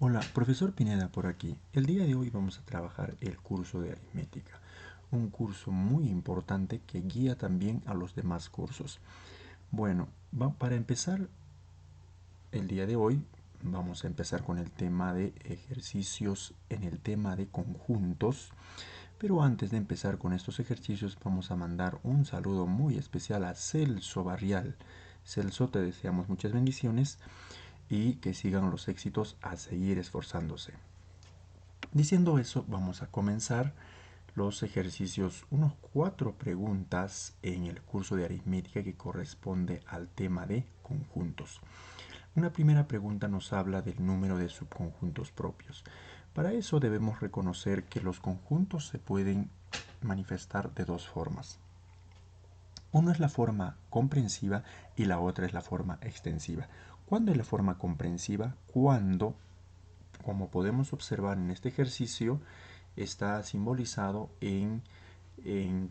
Hola, profesor Pineda por aquí. El día de hoy vamos a trabajar el curso de aritmética, un curso muy importante que guía también a los demás cursos. Bueno, para empezar el día de hoy vamos a empezar con el tema de ejercicios en el tema de conjuntos. Pero antes de empezar con estos ejercicios vamos a mandar un saludo muy especial a Celso Barrial. Celso, te deseamos muchas bendiciones y que sigan los éxitos a seguir esforzándose. Diciendo eso, vamos a comenzar los ejercicios, unos 4 preguntas en el curso de aritmética que corresponde al tema de conjuntos. Una primera pregunta nos habla del número de subconjuntos propios. Para eso debemos reconocer que los conjuntos se pueden manifestar de dos formas. Una es la forma comprensiva y la otra es la forma extensiva. ¿Cuándo es la forma comprensiva? Cuando, como podemos observar en este ejercicio, está simbolizado en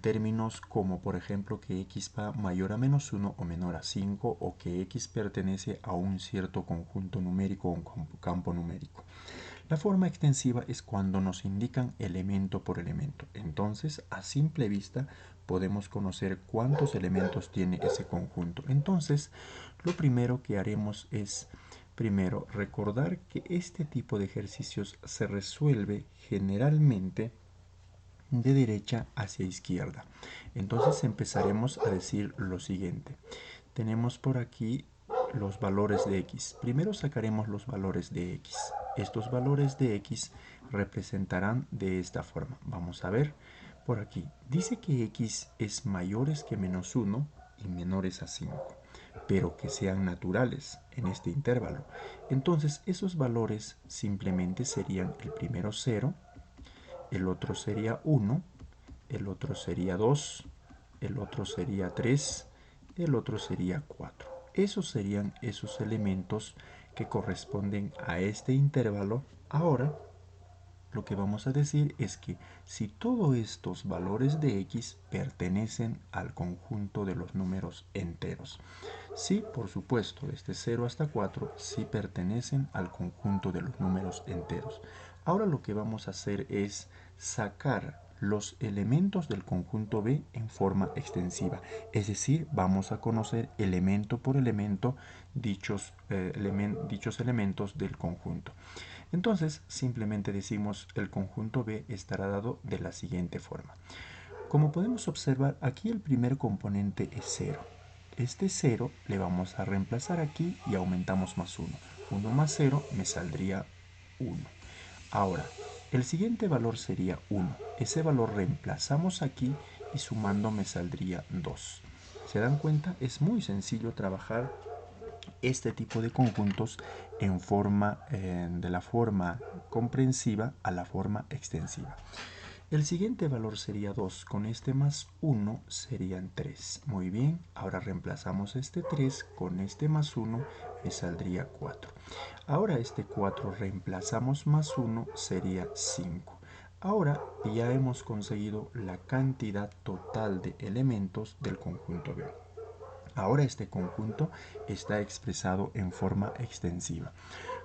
términos como por ejemplo que x va mayor a menos 1 o menor a 5 o que x pertenece a un cierto conjunto numérico o un campo numérico. La forma extensiva es cuando nos indican elemento por elemento. Entonces, a simple vista, podemos conocer cuántos elementos tiene ese conjunto. Entonces, lo primero que haremos es, primero, recordar que este tipo de ejercicios se resuelve generalmente de derecha hacia izquierda. Entonces empezaremos a decir lo siguiente. Tenemos por aquí los valores de x. Primero sacaremos los valores de x. Estos valores de x representarán de esta forma. Vamos a ver por aquí. Dice que x es mayores que menos 1 y menores a 5, pero que sean naturales en este intervalo. Entonces esos valores simplemente serían el primero 0, el otro sería 1, el otro sería 2, el otro sería 3, el otro sería 4. Esos serían esos elementos que corresponden a este intervalo. Ahora, lo que vamos a decir es que si todos estos valores de x pertenecen al conjunto de los números enteros. Sí, por supuesto, desde 0 hasta 4 sí pertenecen al conjunto de los números enteros. Ahora lo que vamos a hacer es sacar los elementos del conjunto B en forma extensiva. Es decir, vamos a conocer elemento por elemento dichos elementos del conjunto. Entonces, simplemente decimos el conjunto B estará dado de la siguiente forma. Como podemos observar, aquí el primer componente es 0. Este 0 le vamos a reemplazar aquí y aumentamos más 1. 1 más 0 me saldría 1. Ahora, el siguiente valor sería 1. Ese valor reemplazamos aquí y sumando me saldría 2. ¿Se dan cuenta? Es muy sencillo trabajar este tipo de conjuntos de la forma comprensiva a la forma extensiva. El siguiente valor sería 2. Con este más 1 serían 3. Muy bien, ahora reemplazamos este 3 con este más 1, me saldría 4. Ahora este 4 reemplazamos más 1, sería 5. Ahora ya hemos conseguido la cantidad total de elementos del conjunto B. Ahora este conjunto está expresado en forma extensiva.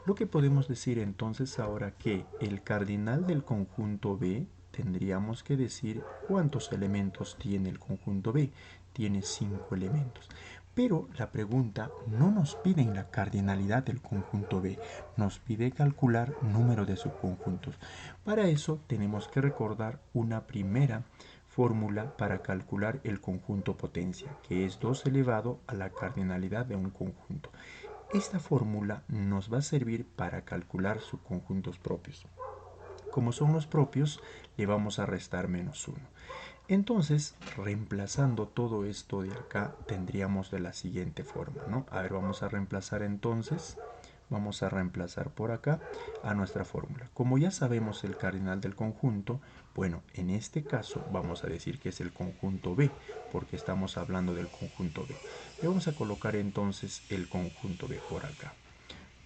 Lo que podemos decir entonces ahora que el cardinal del conjunto B, tendríamos que decir cuántos elementos tiene el conjunto B. Tiene 5 elementos. Pero la pregunta no nos pide la cardinalidad del conjunto B, nos pide calcular número de subconjuntos. Para eso tenemos que recordar una primera fórmula para calcular el conjunto potencia, que es 2 elevado a la cardinalidad de un conjunto. Esta fórmula nos va a servir para calcular subconjuntos propios. Como son los propios, le vamos a restar menos 1. Entonces, reemplazando todo esto de acá, tendríamos de la siguiente forma, ¿no? A ver, vamos a reemplazar entonces, vamos a reemplazar por acá a nuestra fórmula. Como ya sabemos el cardinal del conjunto, bueno, en este caso vamos a decir que es el conjunto B, porque estamos hablando del conjunto B. Le vamos a colocar entonces el conjunto B por acá.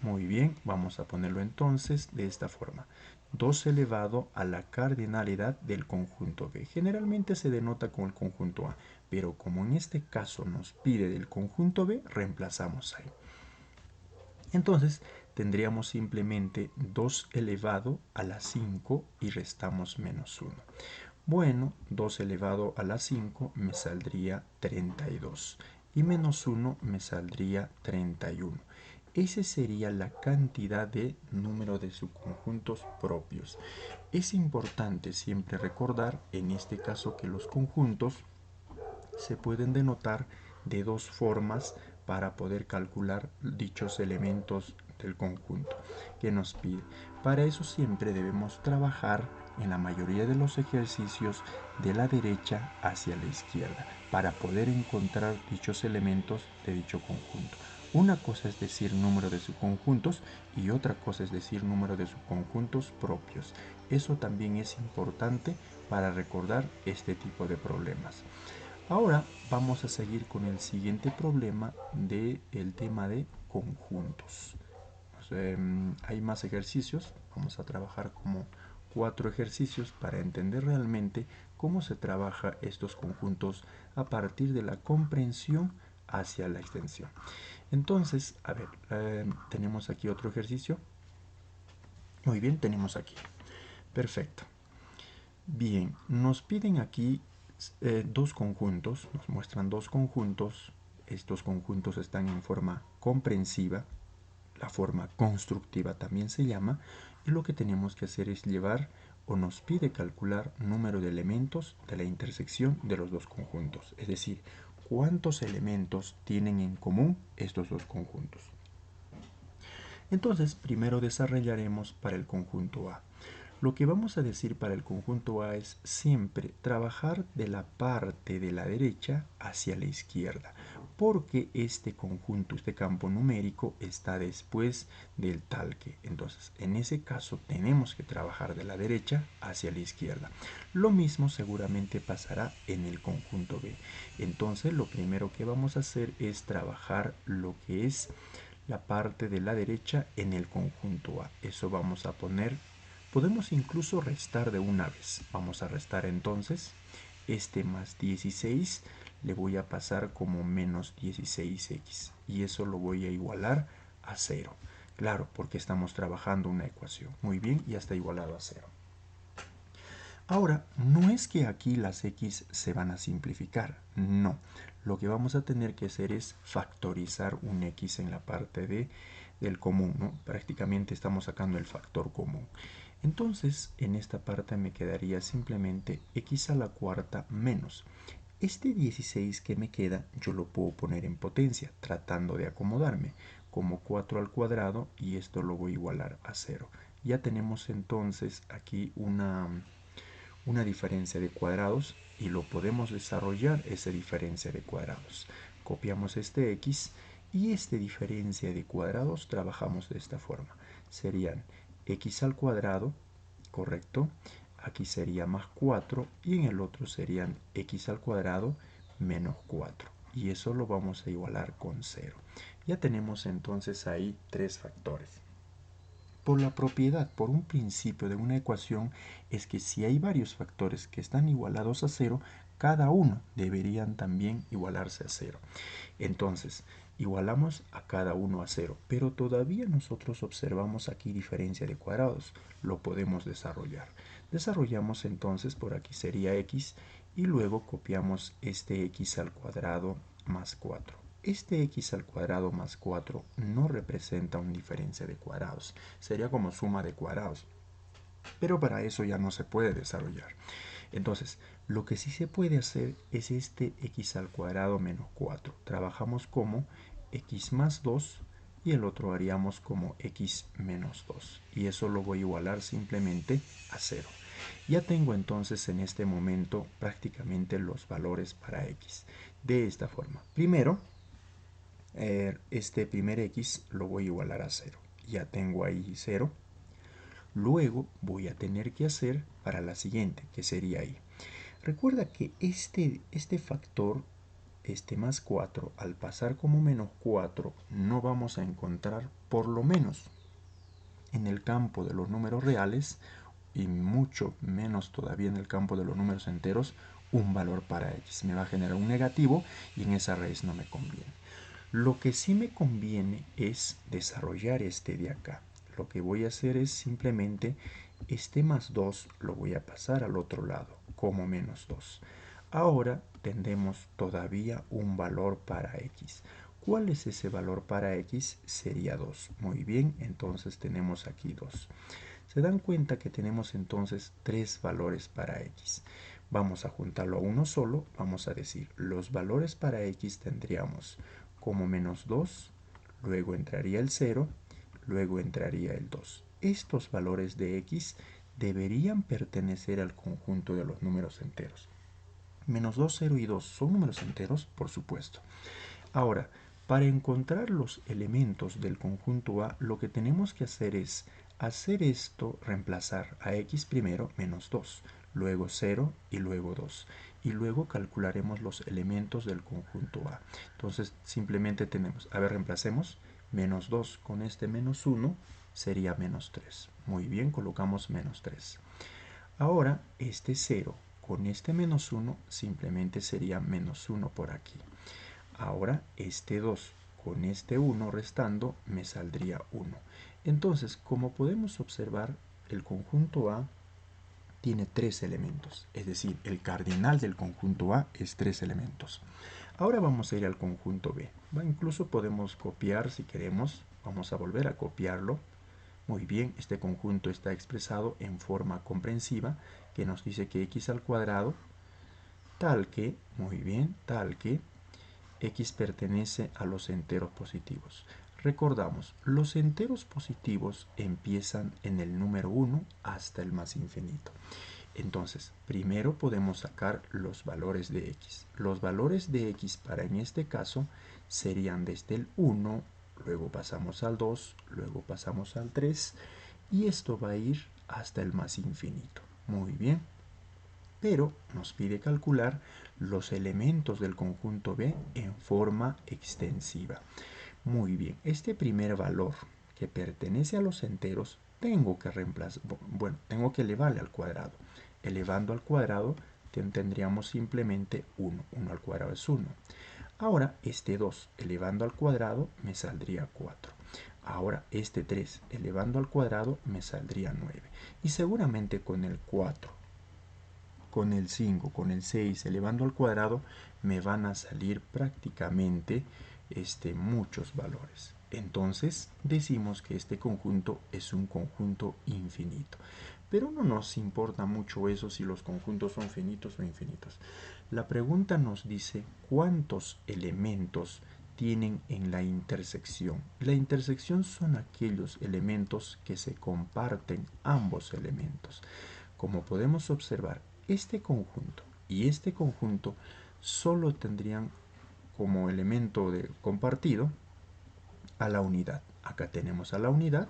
Muy bien, vamos a ponerlo entonces de esta forma. 2 elevado a la cardinalidad del conjunto B. Generalmente se denota con el conjunto A, pero como en este caso nos pide del conjunto B, reemplazamos ahí. Entonces tendríamos simplemente 2 elevado a la 5 y restamos menos 1. Bueno, 2 elevado a la 5 me saldría 32 y menos 1 me saldría 31. Esa sería la cantidad de número de subconjuntos propios. Es importante siempre recordar en este caso que los conjuntos se pueden denotar de dos formas para poder calcular dichos elementos del conjunto que nos pide. Para eso siempre debemos trabajar en la mayoría de los ejercicios de la derecha hacia la izquierda para poder encontrar dichos elementos de dicho conjunto. Una cosa es decir número de subconjuntos y otra cosa es decir número de subconjuntos propios. Eso también es importante para recordar este tipo de problemas. Ahora vamos a seguir con el siguiente problema del tema de conjuntos. Hay más ejercicios, vamos a trabajar como 4 ejercicios para entender realmente cómo se trabaja estos conjuntos a partir de la comprensión hacia la extensión. Entonces, a ver, tenemos aquí otro ejercicio. Muy bien, tenemos aquí. Perfecto. Bien, nos piden aquí dos conjuntos, nos muestran dos conjuntos. Estos conjuntos están en forma comprensiva, la forma constructiva también se llama, y lo que tenemos que hacer es llevar o nos pide calcular número de elementos de la intersección de los dos conjuntos, es decir, cuántos elementos tienen en común estos dos conjuntos. Entonces, primero desarrollaremos para el conjunto A. Lo que vamos a decir para el conjunto A es siempre trabajar de la parte de la derecha hacia la izquierda, porque este conjunto, este campo numérico está después del tal que. Entonces, en ese caso tenemos que trabajar de la derecha hacia la izquierda. Lo mismo seguramente pasará en el conjunto B. Entonces, lo primero que vamos a hacer es trabajar lo que es la parte de la derecha en el conjunto A. Eso vamos a poner. Podemos incluso restar de una vez. Vamos a restar entonces este más 16 le voy a pasar como menos 16x y eso lo voy a igualar a 0. Claro, porque estamos trabajando una ecuación. Muy bien, ya está igualado a 0. Ahora, no es que aquí las x se van a simplificar, no. Lo que vamos a tener que hacer es factorizar un x en la parte del común, ¿no? Prácticamente estamos sacando el factor común. Entonces, en esta parte me quedaría simplemente x a la cuarta menos. Este 16 que me queda, yo lo puedo poner en potencia, tratando de acomodarme, como 4 al cuadrado, y esto lo voy a igualar a 0. Ya tenemos entonces aquí una diferencia de cuadrados y lo podemos desarrollar esa diferencia de cuadrados. Copiamos este x y esta diferencia de cuadrados trabajamos de esta forma. Serían x al cuadrado, correcto, aquí sería más 4 y en el otro serían x al cuadrado menos 4 y eso lo vamos a igualar con 0. Ya tenemos entonces ahí tres factores. Por la propiedad, por un principio de una ecuación, es que si hay varios factores que están igualados a 0, cada uno deberían también igualarse a 0. Entonces, igualamos a cada uno a 0, pero todavía nosotros observamos aquí diferencia de cuadrados. Lo podemos desarrollar. Desarrollamos entonces, por aquí sería x, y luego copiamos este x al cuadrado más 4. Este x al cuadrado más 4 no representa una diferencia de cuadrados, sería como suma de cuadrados, pero para eso ya no se puede desarrollar. Entonces, lo que sí se puede hacer es este x al cuadrado menos 4. Trabajamos como x más 2 y el otro haríamos como x menos 2. Y eso lo voy a igualar simplemente a 0. Ya tengo entonces en este momento prácticamente los valores para x. De esta forma. Primero, este primer x lo voy a igualar a 0. Ya tengo ahí 0. Luego voy a tener que hacer para la siguiente, que sería ahí. Recuerda que este factor, este más 4, al pasar como menos 4, no vamos a encontrar, por lo menos en el campo de los números reales, y mucho menos todavía en el campo de los números enteros, un valor para x. Me va a generar un negativo y en esa raíz no me conviene. Lo que sí me conviene es desarrollar este de acá. Lo que voy a hacer es simplemente este más 2 lo voy a pasar al otro lado como menos 2. Ahora tendremos todavía un valor para x. ¿Cuál es ese valor para x? Sería 2. Muy bien, entonces tenemos aquí 2. Se dan cuenta que tenemos entonces tres valores para x. Vamos a juntarlo a uno solo. Vamos a decir, los valores para x tendríamos como menos 2, luego entraría el 0, luego entraría el 2. Estos valores de x deberían pertenecer al conjunto de los números enteros. Menos 2, 0 y 2 son números enteros, por supuesto. Ahora, para encontrar los elementos del conjunto A, lo que tenemos que hacer es hacer esto, reemplazar a x primero menos 2, luego 0 y luego 2. Y luego calcularemos los elementos del conjunto A. Entonces, simplemente tenemos, a ver, reemplacemos menos 2 con este menos 1, sería menos 3. Muy bien, colocamos menos 3. Ahora, este 0 con este menos 1 simplemente sería menos 1 por aquí. Ahora este 2 con este 1 restando me saldría 1. Entonces, como podemos observar, el conjunto A tiene tres elementos, es decir, el cardinal del conjunto A es tres elementos. Ahora vamos a ir al conjunto B. Incluso podemos copiar si queremos, vamos a volver a copiarlo. Muy bien, este conjunto está expresado en forma comprensiva que nos dice que x al cuadrado tal que, muy bien, tal que x pertenece a los enteros positivos. Recordamos, los enteros positivos empiezan en el número 1 hasta el más infinito. Entonces, primero podemos sacar los valores de x. Los valores de x para en este caso serían desde el 1, luego pasamos al 2, luego pasamos al 3 y esto va a ir hasta el más infinito. Muy bien. Pero nos pide calcular los elementos del conjunto B en forma extensiva. Muy bien, este primer valor que pertenece a los enteros tengo que reemplazar, bueno, tengo que elevarle al cuadrado. Elevando al cuadrado tendríamos simplemente 1. 1 al cuadrado es 1. Ahora este 2 elevando al cuadrado me saldría 4. Ahora este 3 elevando al cuadrado me saldría 9. Y seguramente con el 4, con el 5, con el 6 elevando al cuadrado me van a salir prácticamente muchos valores. Entonces decimos que este conjunto es un conjunto infinito. Pero no nos importa mucho eso si los conjuntos son finitos o infinitos. La pregunta nos dice cuántos elementos tienen en la intersección. La intersección son aquellos elementos que se comparten ambos elementos. Como podemos observar, este conjunto y este conjunto solo tendrían como elemento compartido a la unidad. Acá tenemos a la unidad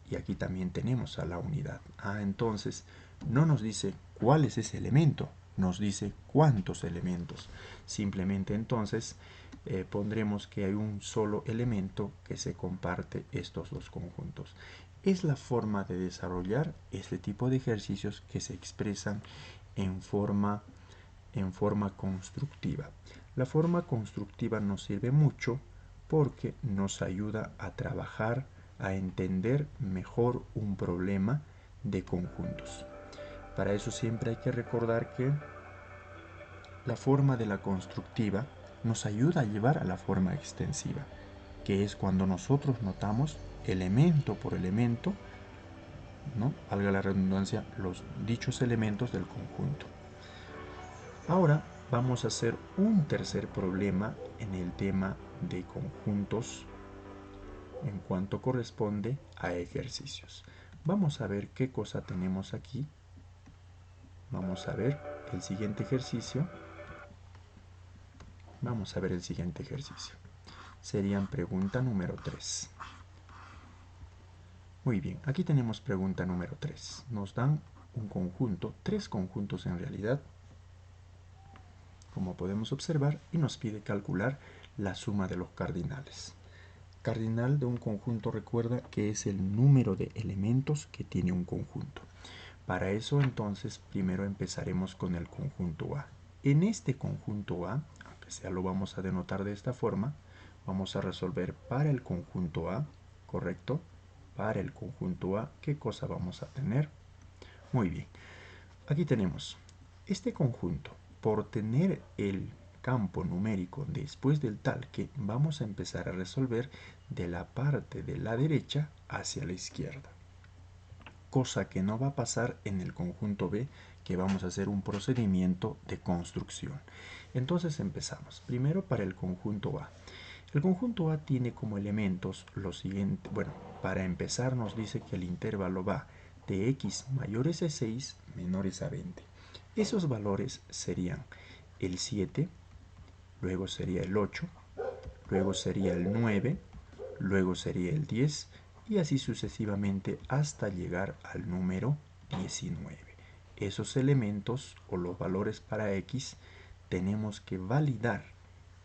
y aquí también tenemos a la unidad. Entonces no nos dice cuál es ese elemento, nos dice cuántos elementos. Simplemente entonces pondremos que hay un solo elemento que se comparte estos dos conjuntos. Es la forma de desarrollar este tipo de ejercicios que se expresan en forma constructiva. La forma constructiva nos sirve mucho porque nos ayuda a trabajar, a entender mejor un problema de conjuntos. Para eso siempre hay que recordar que la forma de la constructiva nos ayuda a llevar a la forma extensiva, que es cuando nosotros notamos elemento por elemento, ¿no? Valga la redundancia, los dichos elementos del conjunto. Ahora vamos a hacer un tercer problema en el tema de conjuntos en cuanto corresponde a ejercicios. Vamos a ver qué cosa tenemos aquí. Vamos a ver el siguiente ejercicio. Vamos a ver el siguiente ejercicio. Serían pregunta número 3. Muy bien, aquí tenemos pregunta número 3. Nos dan un conjunto, tres conjuntos en realidad, como podemos observar, y nos pide calcular la suma de los cardinales. Cardinal de un conjunto, recuerda que es el número de elementos que tiene un conjunto. Para eso entonces primero empezaremos con el conjunto A. En este conjunto A, aunque sea lo vamos a denotar de esta forma, vamos a resolver para el conjunto A, ¿correcto? Para el conjunto A, ¿qué cosa vamos a tener? Muy bien, aquí tenemos este conjunto. Por tener el campo numérico después del tal que vamos a empezar a resolver de la parte de la derecha hacia la izquierda. Cosa que no va a pasar en el conjunto B, que vamos a hacer un procedimiento de construcción. Entonces empezamos. Primero para el conjunto A. El conjunto A tiene como elementos lo siguiente. Bueno, para empezar nos dice que el intervalo va de x mayores a 6 menores a 20. Esos valores serían el 7, luego sería el 8, luego sería el 9, luego sería el 10 y así sucesivamente hasta llegar al número 19. Esos elementos o los valores para x tenemos que validar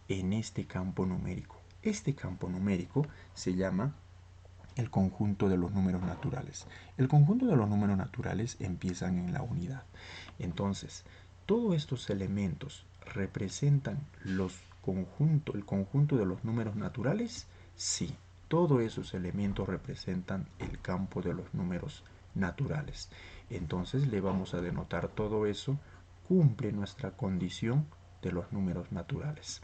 en este campo numérico. Este campo numérico se llama el conjunto de los números naturales. El conjunto de los números naturales empiezan en la unidad. Entonces, todos estos elementos representan el conjunto de los números naturales. Sí, todos esos elementos representan el campo de los números naturales. Entonces le vamos a denotar todo eso, cumple nuestra condición de los números naturales.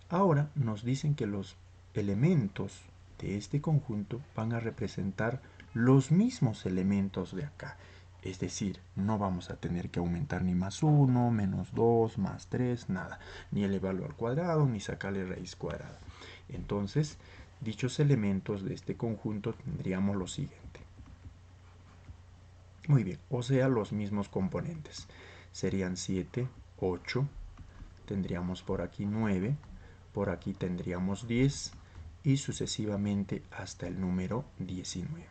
Ahora nos dicen que los elementos de este conjunto van a representar los mismos elementos de acá. Es decir, no vamos a tener que aumentar ni más 1, menos 2, más 3, nada. Ni elevarlo al cuadrado, ni sacarle raíz cuadrada. Entonces, dichos elementos de este conjunto tendríamos lo siguiente. Muy bien, o sea, los mismos componentes. Serían 7, 8, tendríamos por aquí 9, por aquí tendríamos 10 y sucesivamente hasta el número 19.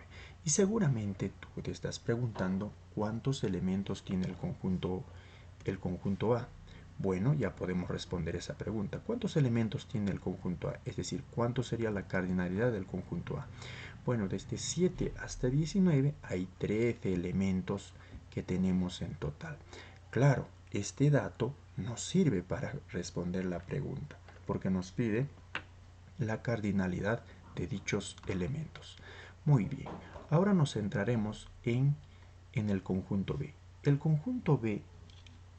Y seguramente tú te estás preguntando cuántos elementos tiene el conjunto A. Bueno, ya podemos responder esa pregunta. ¿Cuántos elementos tiene el conjunto A? Es decir, ¿cuánto sería la cardinalidad del conjunto A? Bueno, desde 7 hasta 19 hay 13 elementos que tenemos en total. Claro, este dato nos sirve para responder la pregunta, porque nos pide la cardinalidad de dichos elementos. Muy bien, ahora nos centraremos en el conjunto B. El conjunto B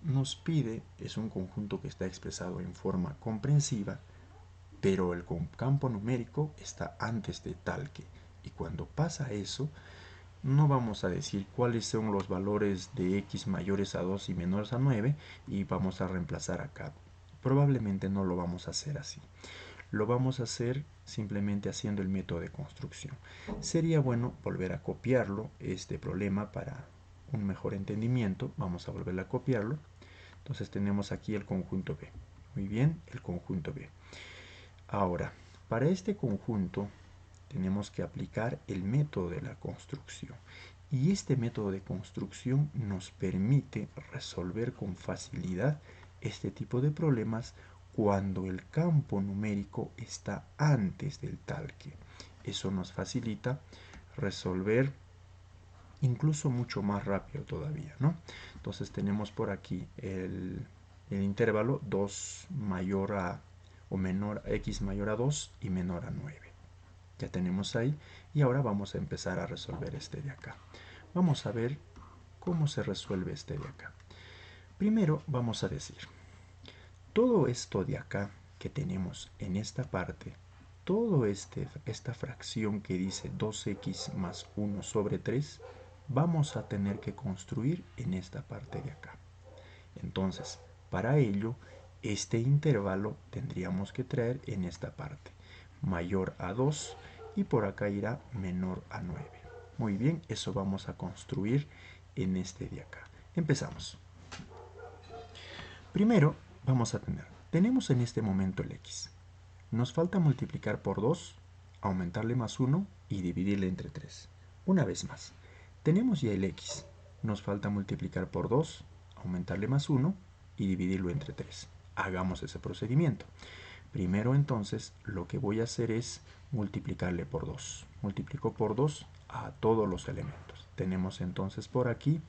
nos pide, es un conjunto que está expresado en forma comprensiva, pero el campo numérico está antes de tal que. Y cuando pasa eso, no vamos a decir cuáles son los valores de x mayores a 2 y menores a 9 y vamos a reemplazar acá. Probablemente no lo vamos a hacer así. Lo vamos a hacer simplemente haciendo el método de construcción. Sería bueno volver a copiarlo, este problema, para un mejor entendimiento. Vamos a volver a copiarlo. Entonces tenemos aquí el conjunto B. Muy bien, el conjunto B. Ahora, para este conjunto tenemos que aplicar el método de la construcción. Y este método de construcción nos permite resolver con facilidad este tipo de problemas cuando el campo numérico está antes del tal que. Eso nos facilita resolver incluso mucho más rápido todavía, ¿no? Entonces tenemos por aquí el intervalo 2 mayor a o menor a x mayor a 2 y menor a 9. Ya tenemos ahí y ahora vamos a empezar a resolver este de acá. Vamos a ver cómo se resuelve este de acá. Primero vamos a decir, todo esto de acá que tenemos en esta parte, todo esta fracción que dice 2x más 1 sobre 3, vamos a tener que construir en esta parte de acá. Entonces, para ello, este intervalo tendríamos que traer en esta parte, mayor a 2 y por acá irá menor a 9. Muy bien, eso vamos a construir en este de acá. Empezamos. Primero vamos a tenemos en este momento el x. Nos falta multiplicar por 2, aumentarle más 1 y dividirle entre 3. Una vez más, tenemos ya el x. Nos falta multiplicar por 2, aumentarle más 1 y dividirlo entre 3. Hagamos ese procedimiento. Primero entonces lo que voy a hacer es multiplicarle por 2. Multiplico por 2 a todos los elementos. Tenemos entonces por aquí,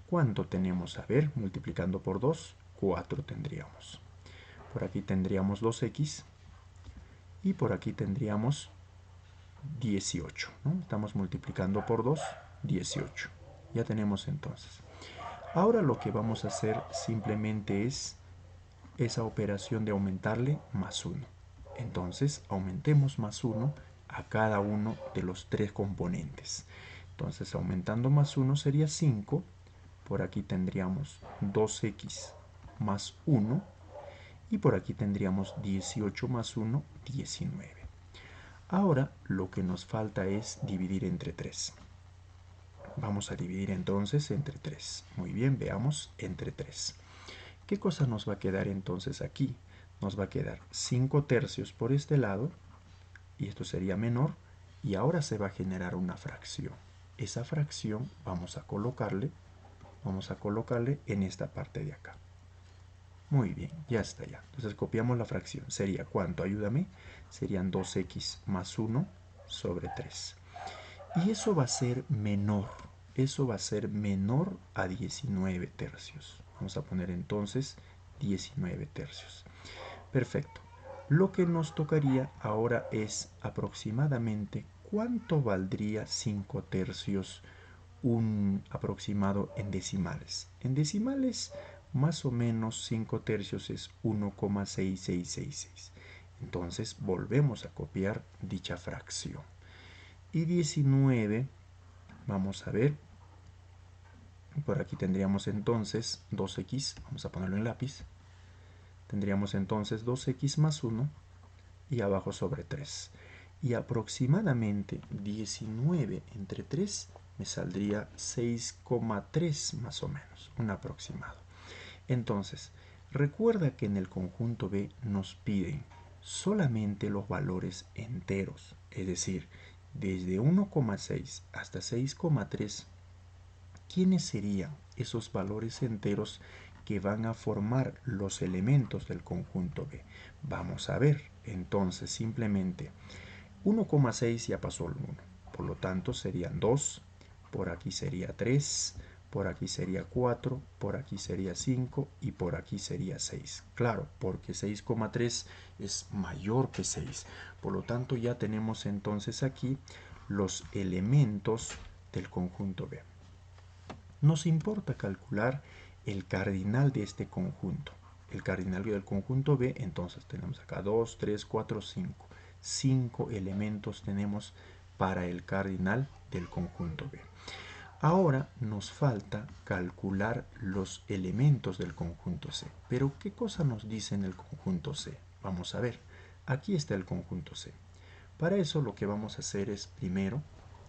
¿cuánto tenemos? A ver, multiplicando por 2, 4 tendríamos. Por aquí tendríamos 2x y por aquí tendríamos 18, ¿no? Estamos multiplicando por 2, 18. Ya tenemos entonces. Ahora lo que vamos a hacer simplemente es esa operación de aumentarle más 1. Entonces aumentemos más 1 a cada uno de los tres componentes. Entonces aumentando más 1 sería 5. Por aquí tendríamos 2x más 1. Y por aquí tendríamos 18 más 1, 19. Ahora lo que nos falta es dividir entre 3. Vamos a dividir entonces entre 3. Muy bien, veamos entre 3. ¿Qué cosa nos va a quedar entonces aquí? Nos va a quedar 5 tercios por este lado, y esto sería menor, y ahora se va a generar una fracción. Esa fracción vamos a colocarle en esta parte de acá. Muy bien, ya está ya. Entonces copiamos la fracción. ¿Sería cuánto? Ayúdame. Serían 2x más 1 sobre 3. Y eso va a ser menor. Eso va a ser menor a 19 tercios. Vamos a poner entonces 19 tercios. Perfecto. Lo que nos tocaría ahora es aproximadamente cuánto valdría 5 tercios, un aproximado en decimales. En decimales, más o menos 5 tercios es 1,6666. Entonces volvemos a copiar dicha fracción. Y 19, vamos a ver, por aquí tendríamos entonces 2x, vamos a ponerlo en lápiz. Tendríamos entonces 2x más 1 y abajo sobre 3. Y aproximadamente 19 entre 3 me saldría 6,3 más o menos, un aproximado. Entonces, recuerda que en el conjunto B nos piden solamente los valores enteros, es decir, desde 1,6 hasta 6,3. ¿Quiénes serían esos valores enteros que van a formar los elementos del conjunto B? Vamos a ver, entonces simplemente 1,6 ya pasó el 1, por lo tanto serían 2, por aquí sería 3, por aquí sería 4, por aquí sería 5 y por aquí sería 6. Claro, porque 6,3 es mayor que 6. Por lo tanto ya tenemos entonces aquí los elementos del conjunto B. Nos importa calcular el cardinal de este conjunto. El cardinal del conjunto B, entonces tenemos acá 2, 3, 4, 5. 5 elementos tenemos para el cardinal del conjunto B. Ahora nos falta calcular los elementos del conjunto C. Pero ¿qué cosa nos dice en el conjunto C? Vamos a ver. Aquí está el conjunto C. Para eso lo que vamos a hacer es primero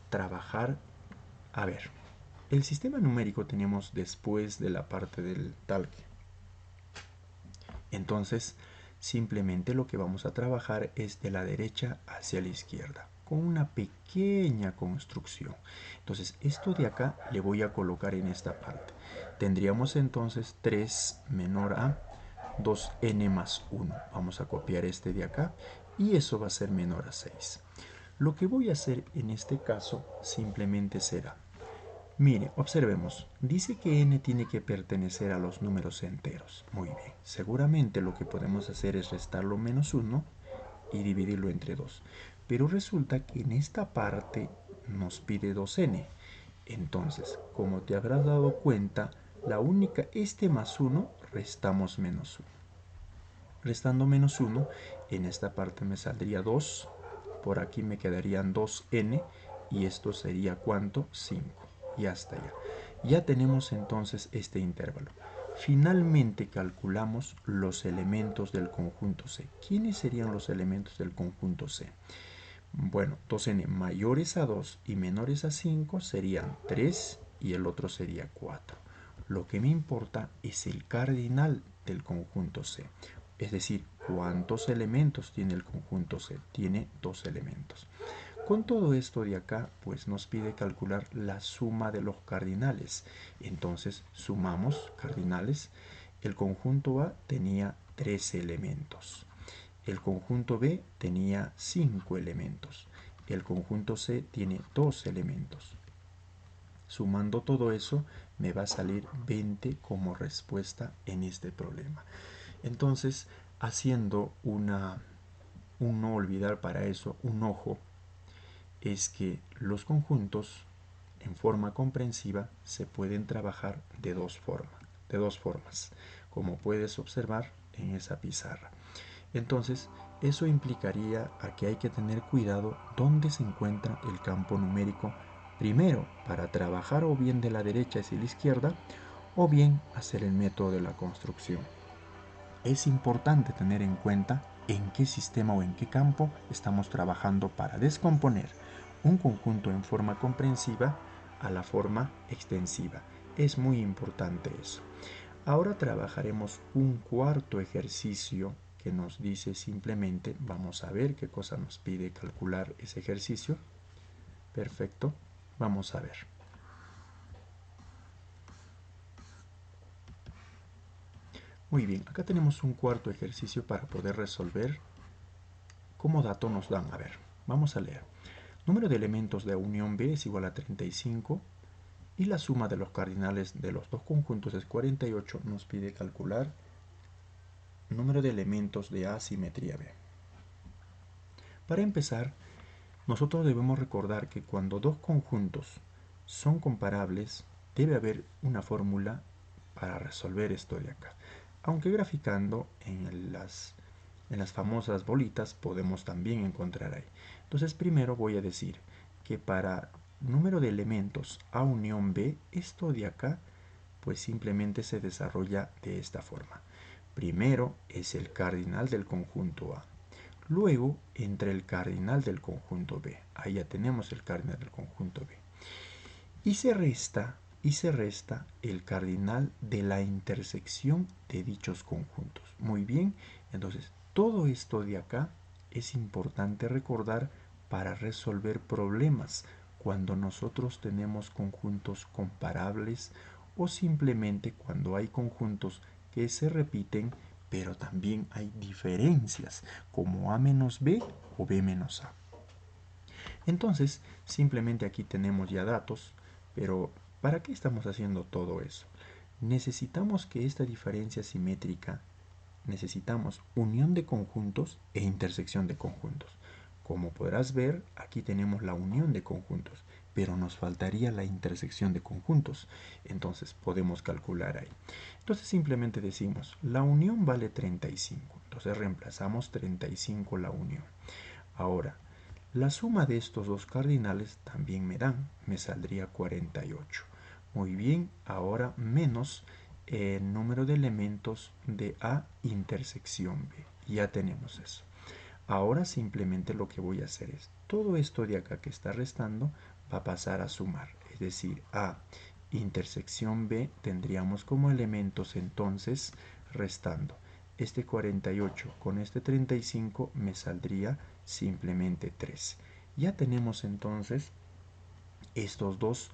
trabajar. A ver, el sistema numérico tenemos después de la parte del talque. Entonces, simplemente lo que vamos a trabajar es de la derecha hacia la izquierda, con una pequeña construcción. Entonces, esto de acá le voy a colocar en esta parte. Tendríamos entonces 3 menor a 2n más 1. Vamos a copiar este de acá y eso va a ser menor a 6. Lo que voy a hacer en este caso simplemente será, mire, observemos, dice que n tiene que pertenecer a los números enteros. Muy bien, seguramente lo que podemos hacer es restarlo menos 1 y dividirlo entre 2. Pero resulta que en esta parte nos pide 2n. Entonces, como te habrás dado cuenta, este más 1 restamos menos 1. Restando menos 1, en esta parte me saldría 2, por aquí me quedarían 2n y esto sería ¿cuánto? 5. Y hasta allá. Ya tenemos entonces este intervalo. Finalmente calculamos los elementos del conjunto C. ¿Quiénes serían los elementos del conjunto C? Bueno, 2n mayores a 2 y menores a 5 serían 3 y el otro sería 4. Lo que me importa es el cardinal del conjunto C. Es decir, ¿cuántos elementos tiene el conjunto C? Tiene 2 elementos. Con todo esto de acá, pues nos pide calcular la suma de los cardinales. Entonces, sumamos cardinales. El conjunto A tenía 3 elementos. El conjunto B tenía 5 elementos. El conjunto C tiene 2 elementos. Sumando todo eso, me va a salir 20 como respuesta en este problema. Entonces, haciendo una un no olvidar para eso, un ojo, es que los conjuntos en forma comprensiva se pueden trabajar de dos formas, como puedes observar en esa pizarra. Entonces, eso implicaría a que hay que tener cuidado dónde se encuentra el campo numérico primero para trabajar o bien de la derecha hacia la izquierda o bien hacer el método de la construcción. Es importante tener en cuenta en qué sistema o en qué campo estamos trabajando para descomponer un conjunto en forma comprensiva a la forma extensiva. Es muy importante eso. Ahora trabajaremos un cuarto ejercicio que nos dice simplemente, vamos a ver qué cosa nos pide calcular ese ejercicio. Perfecto, vamos a ver. Muy bien, acá tenemos un cuarto ejercicio para poder resolver. Como dato nos dan, a ver, vamos a leer. Número de elementos de unión B es igual a 35 y la suma de los cardinales de los dos conjuntos es 48. Nos pide calcular número de elementos de A simetría B. Para empezar, nosotros debemos recordar que cuando dos conjuntos son comparables, debe haber una fórmula para resolver esto de acá. Aunque graficando en las famosas bolitas podemos también encontrar ahí. Entonces primero voy a decir que para número de elementos A unión B, esto de acá pues simplemente se desarrolla de esta forma. Primero es el cardinal del conjunto A. Luego entra el cardinal del conjunto B. Ahí ya tenemos el cardinal del conjunto B. Y se resta el cardinal de la intersección de dichos conjuntos. Muy bien, entonces todo esto de acá es importante recordar para resolver problemas cuando nosotros tenemos conjuntos comparables o simplemente cuando hay conjuntos que se repiten pero también hay diferencias como A menos B o B menos A. Entonces, simplemente aquí tenemos ya datos, pero ¿para qué estamos haciendo todo eso? Necesitamos que esta diferencia simétrica, necesitamos unión de conjuntos e intersección de conjuntos. Como podrás ver, aquí tenemos la unión de conjuntos, pero nos faltaría la intersección de conjuntos. Entonces podemos calcular ahí. Entonces simplemente decimos, la unión vale 35. Entonces reemplazamos 35 la unión. Ahora, la suma de estos dos cardinales también me saldría 48. Muy bien, ahora menos el número de elementos de A intersección B. Ya tenemos eso. Ahora simplemente lo que voy a hacer es, todo esto de acá que está restando va a pasar a sumar. Es decir, A intersección B tendríamos como elementos entonces restando. Este 48 con este 35 me saldría simplemente 3. Ya tenemos entonces estos dos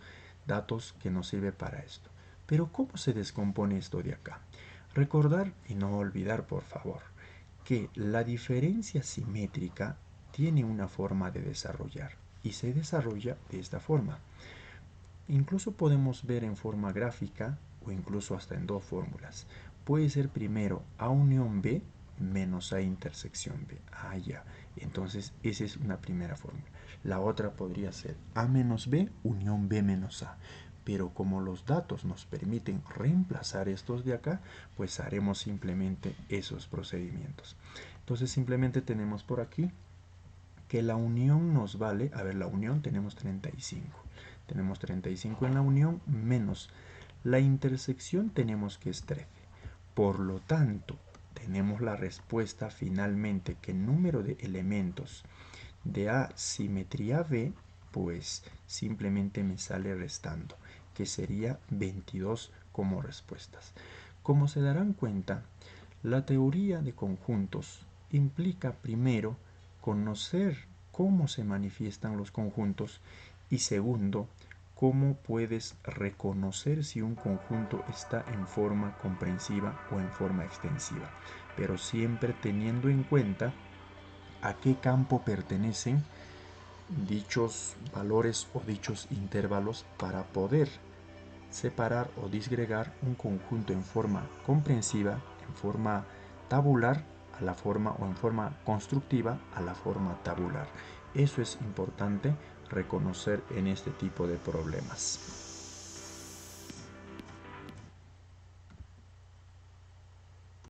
datos que nos sirven para esto. Pero ¿cómo se descompone esto de acá? Recordar y no olvidar, por favor, que la diferencia simétrica tiene una forma de desarrollar y se desarrolla de esta forma. Incluso podemos ver en forma gráfica o incluso hasta en dos fórmulas. Puede ser primero A unión B menos A intersección B. Ah, ya. Entonces esa es una primera fórmula. La otra podría ser A menos B unión B menos A. Pero como los datos nos permiten reemplazar estos de acá, pues haremos simplemente esos procedimientos. Entonces simplemente tenemos por aquí que la unión nos vale, a ver, la unión tenemos 35. Tenemos 35 en la unión menos la intersección tenemos que es 13. Por lo tanto, tenemos la respuesta finalmente que el número de elementos de A simetría B, pues simplemente me sale restando, que sería 22 como respuestas. Como se darán cuenta, la teoría de conjuntos implica primero conocer cómo se manifiestan los conjuntos y segundo, cómo puedes reconocer si un conjunto está en forma comprensiva o en forma extensiva, pero siempre teniendo en cuenta a qué campo pertenecen dichos valores o dichos intervalos para poder separar o disgregar un conjunto en forma comprensiva, en forma tabular a la forma o en forma constructiva a la forma tabular. Eso es importante reconocer en este tipo de problemas.